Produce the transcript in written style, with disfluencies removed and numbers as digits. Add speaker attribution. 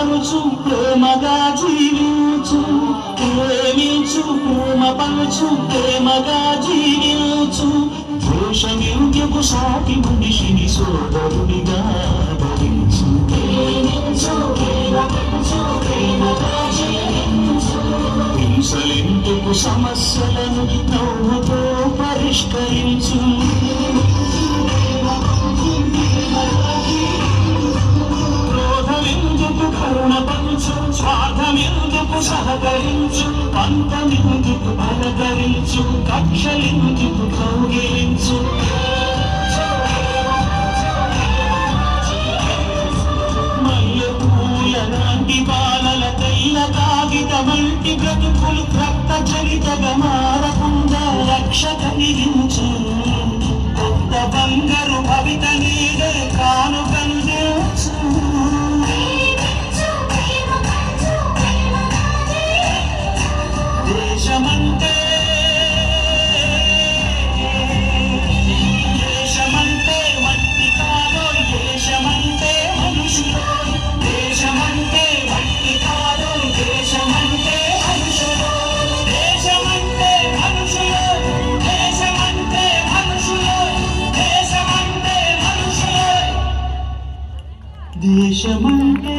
Speaker 1: పరుచు ప్రేమగా జీవించు, ప్రేమించు ప్రేమ పరుచు ప్రేమగా జీవించు. ద్వేషమిందుకు సాటి మనిషిని సోదరుడిగా భరించు. హింసలెందుకు సమస్యలను నవ్వుతో పరిష్కరించు. క్రోధమెందుకు కరుణ పంచు, స్వార్థమెందుకు సహకరించు, పంతమెందుకు పలకరించు, కక్షలెందుకు కౌగిలించు. మల్లెపూల లాంటి బాలల తెల్ల కాగితమంటి బ్రతుకులు రక్త చరితగా మారకుండా రక్ష కలిగించు. కొత్త బంగారు భవిత నీడే కానుకందించు. దేశమంటే మట్టి కాదోయ్, దేశమంటే మనుషులో. దేశమంటే మట్టి కాదోయ్, దేశమంటే మనుషులో. దేశమంటే మనుషులో, దేశమంటే మనుషులో, దేశమంటే మనుషులో. దేశమంటే